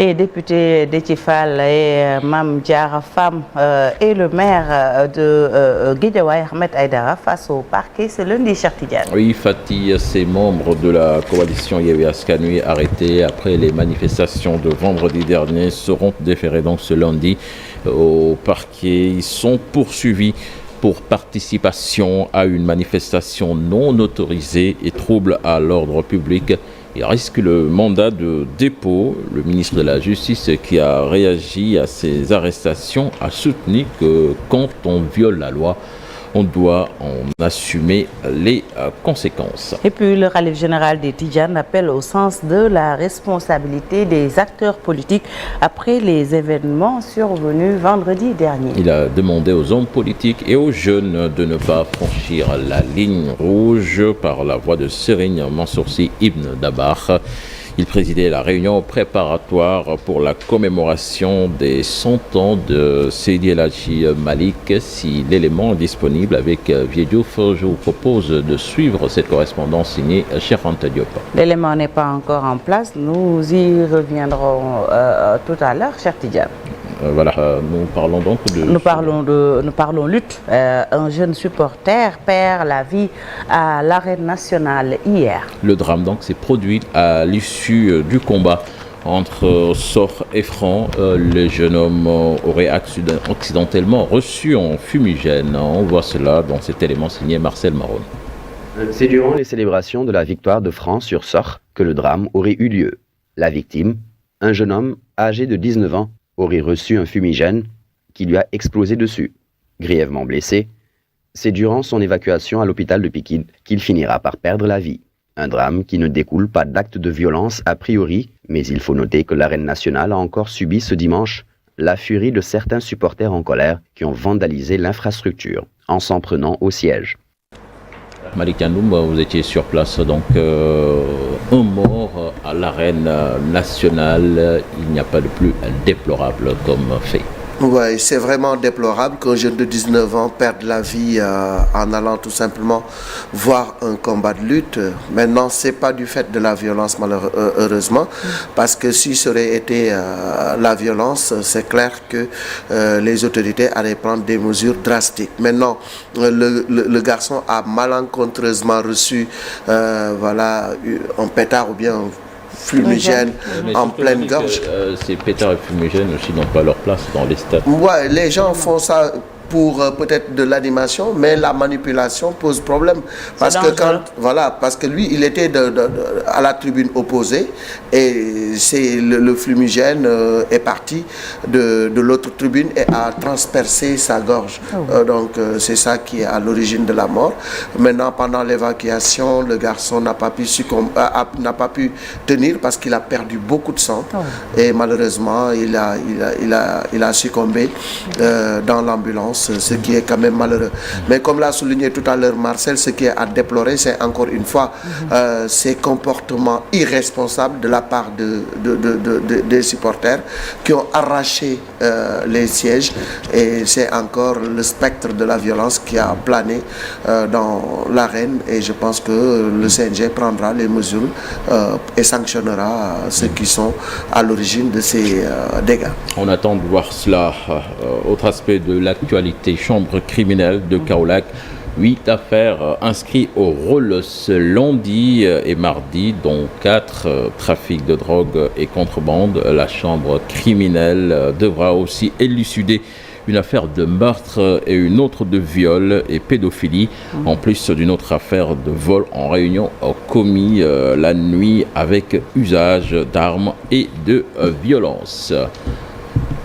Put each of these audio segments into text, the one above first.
Les députés d'Etifal et Mam Diara Fam et le maire de Guédiawaye, Ahmed Aïdara, face au parquet ce lundi, Cheikh Tidiane. Oui, Fatih, ces membres de la coalition Yewwi Askan Wi arrêtés après les manifestations de vendredi dernier seront déférés donc ce lundi au parquet. Ils sont poursuivis pour participation à une manifestation non autorisée et trouble à l'ordre public. Il risque le mandat de dépôt. Le ministre de la Justice qui a réagi à ces arrestations a soutenu que quand on viole la loi, on doit en assumer les conséquences. Et puis le khalife général des Tidjanes appelle au sens de la responsabilité des acteurs politiques après les événements survenus vendredi dernier. Il a demandé aux hommes politiques et aux jeunes de ne pas franchir la ligne rouge par la voix de Serigne Mansour Sy Ibn Dabar. Il présidait la réunion préparatoire pour la commémoration des 100 ans de Seydi El Hadji Malick. Si l'élément est disponible avec Vieux-Diouf, je vous propose de suivre cette correspondance signée Cheikh Anta Diop. L'élément n'est pas encore en place, nous y reviendrons tout à l'heure, Cheikh Tidiane. Voilà, nous parlons donc de... Nous parlons lutte. Un jeune supporter perd la vie à l'arène nationale hier. Le drame donc s'est produit à l'issue du combat entre Sokh et Franc. Le jeune homme aurait accidentellement reçu un fumigène. On voit cela dans cet élément signé Marcel Maron. C'est durant les célébrations de la victoire de Franc sur Sokh que le drame aurait eu lieu. La victime, un jeune homme âgé de 19 ans, aurait reçu un fumigène qui lui a explosé dessus. Grièvement blessé, c'est durant son évacuation à l'hôpital de Pikine qu'il finira par perdre la vie. Un drame qui ne découle pas d'acte de violence a priori, mais il faut noter que l'arène nationale a encore subi ce dimanche la furie de certains supporters en colère qui ont vandalisé l'infrastructure en s'en prenant au siège. Malik Andoum, vous étiez sur place, donc un mort à l'arène nationale. Il n'y a pas de plus déplorable comme fait. Oui, c'est vraiment déplorable qu'un jeune de 19 ans perde la vie en allant tout simplement voir un combat de lutte. Maintenant, ce n'est pas du fait de la violence, malheureusement, parce que si ça aurait été la violence, c'est clair que les autorités allaient prendre des mesures drastiques. Maintenant, le garçon a malencontreusement reçu un pétard ou bien fumigène en pleine gorge. Ces pétards et fumigènes aussi n'ont pas leur place dans les stades. Ouais, les gens font ça pour peut-être de l'animation, mais la manipulation pose problème. Parce que lui, il était à la tribune opposée et le fumigène est parti de l'autre tribune et a transpercé sa gorge. Donc c'est ça qui est à l'origine de la mort. Maintenant, pendant l'évacuation, le garçon n'a pas pu tenir parce qu'il a perdu beaucoup de sang et malheureusement, il a succombé dans l'ambulance. Ce qui est quand même malheureux. Mais comme l'a souligné tout à l'heure Marcel, ce qui est à déplorer, c'est encore une fois ces comportements irresponsables de la part des supporters qui ont arraché les sièges. Et c'est encore le spectre de la violence qui a plané dans l'arène. Et je pense que le CNG prendra les mesures et sanctionnera ceux qui sont à l'origine de ces dégâts. On attend de voir cela. Autre aspect de l'actualité, chambre criminelle de Kaolack. 8 affaires inscrites au rôle ce lundi et mardi, dont 4 trafics de drogue et contrebande. La chambre criminelle devra aussi élucider une affaire de meurtre et une autre de viol et pédophilie, en plus d'une autre affaire de vol en réunion commis la nuit avec usage d'armes et de violence.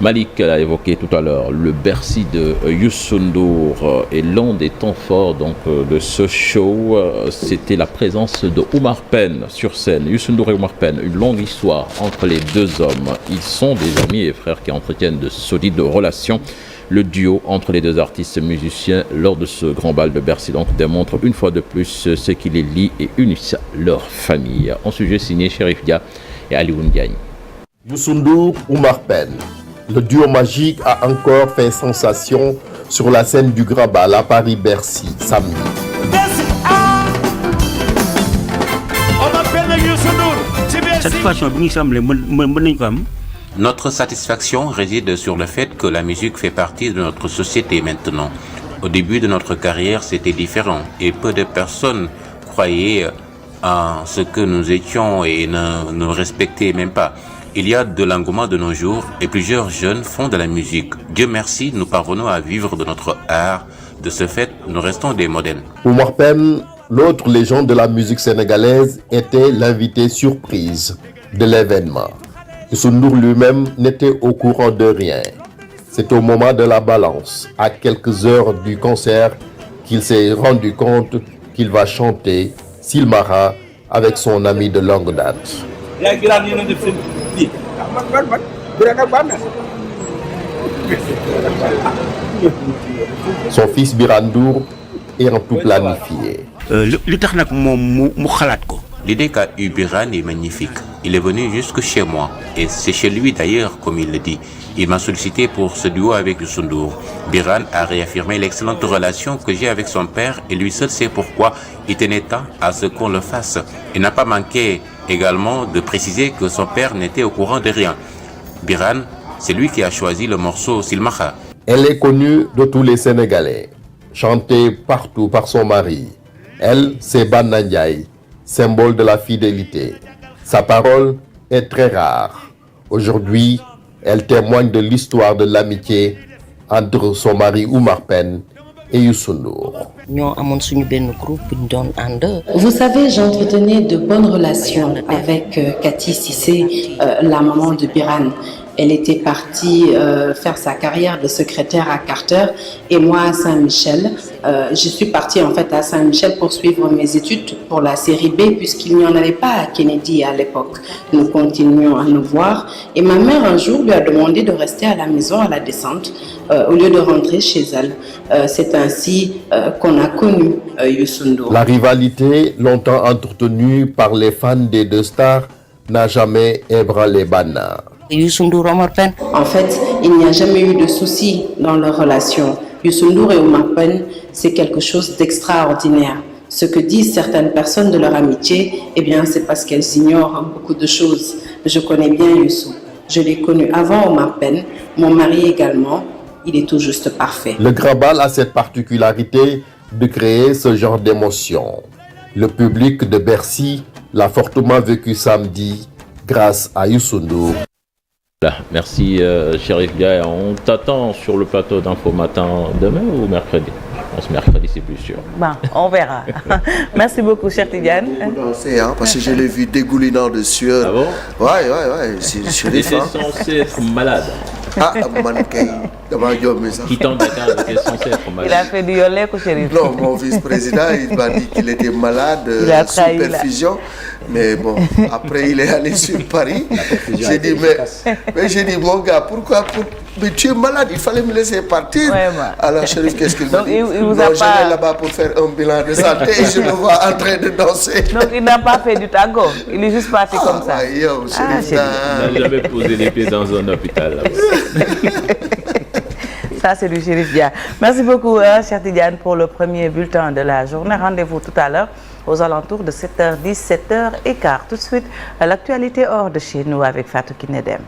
Malik l'a évoqué tout à l'heure, le Bercy de Youssou N'Dour est l'un des temps forts donc, de ce show. C'était la présence de Oumar Pène sur scène. Youssou N'Dour et Oumar Pène, une longue histoire entre les deux hommes. Ils sont des amis et frères qui entretiennent de solides relations. Le duo entre les deux artistes musiciens lors de ce grand bal de Bercy donc démontre une fois de plus ce qui les lie et unissent leur famille. En sujet signé Chérif Dia et Alioune Diagne. Youssou N'Dour, Oumar Pène. Le duo magique a encore fait sensation sur la scène du Grand Bal à Paris-Bercy samedi. Satisfaction bi ñu si am mën nañu ko am Notre satisfaction réside sur le fait que la musique fait partie de notre société maintenant. Au début de notre carrière, c'était différent et peu de personnes croyaient en ce que nous étions et ne nous respectaient même pas. Il y a de l'engouement de nos jours et plusieurs jeunes font de la musique. Dieu merci, nous parvenons à vivre de notre art. De ce fait, nous restons des modèles. Oumar Pène, l'autre légende de la musique sénégalaise, était l'invité surprise de l'événement. Youssou N'Dour lui-même n'était au courant de rien. C'est au moment de la balance, à quelques heures du concert, qu'il s'est rendu compte qu'il va chanter Silmara avec son ami de longue date. Son fils Birane Ndour ayant tout planifié. L'idée qu'a eu Birane est magnifique. Il est venu jusque chez moi. Et c'est chez lui d'ailleurs, comme il le dit. Il m'a sollicité pour ce duo avec Youssou N'Dour. Birane a réaffirmé l'excellente relation que j'ai avec son père et lui seul sait pourquoi il tenait tant à ce qu'on le fasse. Il n'a pas manqué également de préciser que son père n'était au courant de rien. Birane, c'est lui qui a choisi le morceau Silmaxa. Elle est connue de tous les Sénégalais, chantée partout par son mari. Elle, c'est Banna Ndiaye, symbole de la fidélité. Sa parole est très rare. Aujourd'hui, elle témoigne de l'histoire de l'amitié entre son mari Oumar Pène et Youssou N'Dour. Vous savez, j'entretenais de bonnes relations avec Cathy Cissé, la maman de Birane. Elle était partie faire sa carrière de secrétaire à Carter et moi à Saint-Michel. Je suis partie en fait à Saint-Michel pour suivre mes études pour la série B puisqu'il n'y en avait pas à Kennedy à l'époque. Nous continuions à nous voir et ma mère un jour lui a demandé de rester à la maison à la descente au lieu de rentrer chez elle. C'est ainsi qu'on a connu Youssou N'Dour. La rivalité, longtemps entretenue par les fans des deux stars, n'a jamais ébranlé Banna. En fait, il n'y a jamais eu de soucis dans leur relation. Youssou N'Dour et Oumar Pène, c'est quelque chose d'extraordinaire. Ce que disent certaines personnes de leur amitié, eh bien, c'est parce qu'elles ignorent beaucoup de choses. Je connais bien Youssou. Je l'ai connu avant Oumar Pène, mon mari également. Il est tout juste parfait. Le Grand Bal a cette particularité de créer ce genre d'émotion. Le public de Bercy l'a fortement vécu samedi grâce à Youssou N'Dour. Merci Chérif Dia. On t'attend sur le plateau d'Info Matin demain ou mercredi? Ce mercredi, c'est plus sûr. Bon, on verra. Merci beaucoup, cher Tidiane. Parce que je l'ai vu dégoulinant de sueur. Ah bon? Ouais. C'est Chérif. Il était censé être malade. Ah, mannequin. Qui tente Dakar, il était censé être malade. Il a fait du yolé au Chérif. Non, mon vice-président, il m'a dit qu'il était malade, sous perfusion. Mais bon, après, il est allé sur Paris. J'ai dit, mais j'ai dit, mon gars, pourquoi mais tu es malade, il fallait me laisser partir. Ouais, alors, Chérif, qu'est-ce qu'il m'a dit? Il vous non, je vais là-bas pour faire un bilan de santé et je le vois en train de danser. Donc, il n'a pas fait du tango, il est juste parti comme ça. Ouais, yo, Chérif, il n'a jamais posé les pieds dans un hôpital. Ça, c'est du Chérif Dia. Merci beaucoup, cher Tidiane, pour le premier bulletin de la journée. Rendez-vous tout à l'heure aux alentours de 7h10, 7h15. Tout de suite, l'actualité hors de chez nous avec Fatou Kinedem.